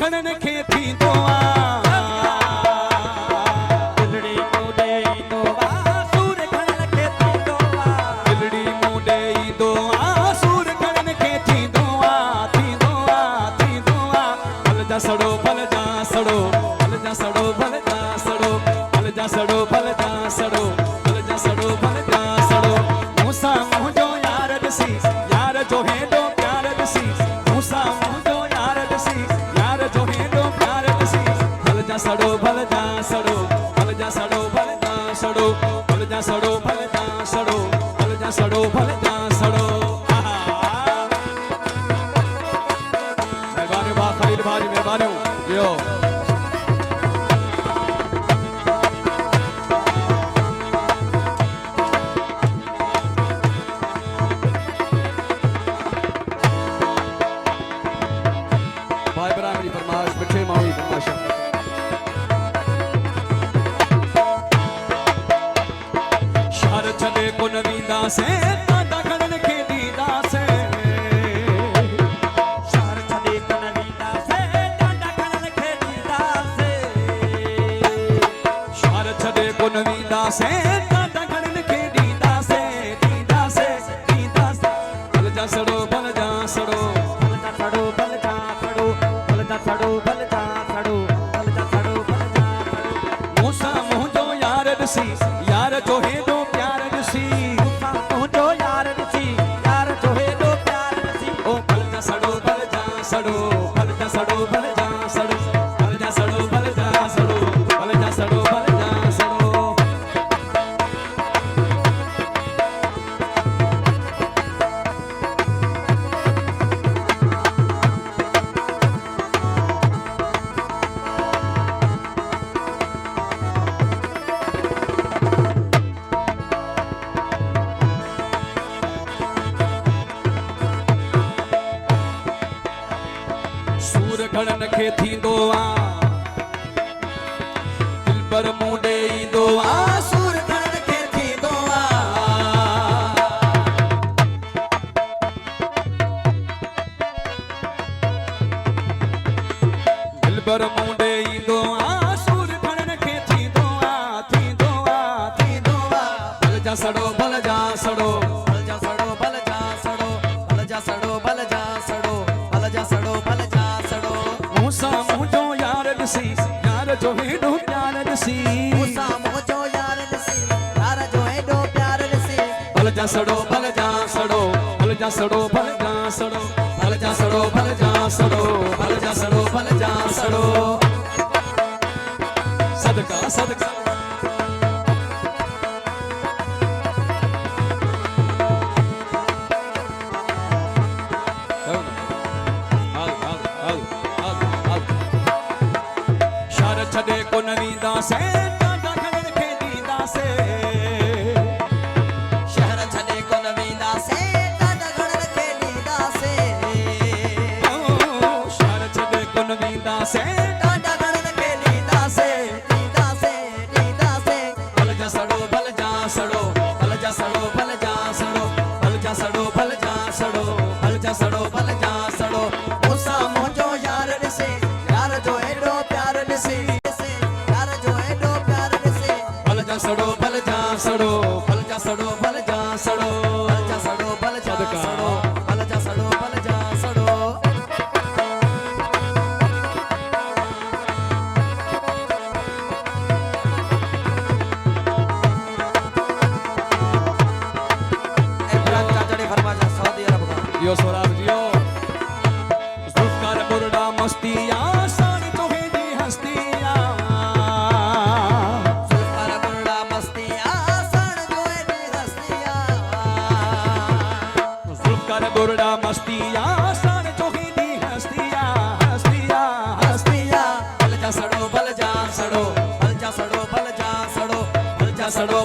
खणन खे थींदो आहे दिलड़ी मूं ॾे ईंदो आहे सूर खणन खे थींदो आहे दिलड़ी मूं ॾे ईंदो आहे सूर खणन खे थींदो आहे फल जा सड़ो फल जा सड़ो फल जा सड़ो फल जा सड़ो फल जा सड़ो फल जा सड़ो फल जा सड़ो फल जा सड़ो मूंसां मुंहिंजो यार ॾिसी यार जो हेॾो प्यार ॾिसी मूंसां मुंहिंजो यार ॾिसी यार जो हेॾो प्यार ॾिसी फल जा सड़ो फल जा सड़ो फल जा सड़ो फल जा सड़ो फल जा सड़ो फल जा सड़ो फल जा सड़ो फल जा सड़ो मेहरबानी बा खलील भाई मेहरबानी यो भाई बराबरी फरमाइश मिठे मावी फरमाइश शहर छॾे कोन वींदासीं कांटा खणन खे ॾींदासीं शहर छॾे कोन वींदासीं कांटा खणन खे ॾींदासीं शहर छॾे कोन वींदासीं कांटा खणन खे ॾींदासीं फल जा सड़ो फल जा सड़ो फल जा सड़ो फल जा सड़ो फल जा सड़ो फल जा सड़ो फल जा सड़ो फल जा सड़ो मूंसां मुंहिंजो यार ॾिसी यार जो हेॾो प्यार ॾिसी मूंसां मुंहिंजो यार ॾिसी यार जो हेॾो प्यार ॾिसी ओ फल जा सड़ो फल जा सड़ो फल जा सड़ो फल जा सड़ो फल जा सड़ो फल जा सड़ो फल जा सड़ो फल जा सड़ो सूर खणन खे थींदो आहे दिलबर मूं ॾे ईंदो आहे सूर खणन खे थींदो आहे दिलबर मूं ॾे ईंदो आहे सूर खणन खे थींदो आहे फल जा सड़ो फल जा सड़ो फल जा सड़ो फल जा सड़ो फल जा सड़ो फल जा सड़ो फल जा सड़ो फल जा सड़ो मूंसां मुंहिंजो यार ॾिसी यार जो हेॾो प्यार ॾिसी मूंसां मुंहिंजो यार ॾिसी यार जो हेॾो प्यार ॾिसी फल जा सड़ो फल जा सड़ो फल जा सड़ो फल जा सड़ो फल जा सड़ो फल जा सड़ो फल जा सड़ो फल जा सड़ो सदका सदका शहर छॾे कोन वींदासीं कांटा खणन खे ॾींदासीं शहर छॾे कोन वेंदासीं कांटा खणन खे ॾींदासीं शहर छॾे कोन वींदासीं कांटा खणन खे ॾींदासीं फल जा सड़ो फल जा सड़ो फल जा सड़ो फल जा सड़ो फल जा सड़ो फल जा सड़ो फल जा सड़ो फल जा सड़ो मूंसां मुंहिंजो यार ॾिसी यार जो हेॾो प्यार ॾिसी यार जो हेॾो प्यार ॾिसी फल जा सड़ो फल जा सड़ो फल जा सड़ो फल जा सड़ो फल जा सड़ो फल जा सड़ो फल जा सड़ो फल जा सड़ो इमरान चाचड़ी फरमाजा सऊदी अरब का यो सोराब जियो जुल्फकार बुरड़ा मस्तिया सारी तो हेदी हस्तिया जुल्फकार बुरड़ा मस्तिया साण जो हेॾी हस्तिया जुल्फकार बुरड़ा मस्तिया सारी तो हेदी हस्तिया हस्तिया हस्तिया फल जा सड़ो फल जा सड़ो फल जा सड़ो फल जा सड़ो फल जा सड़ो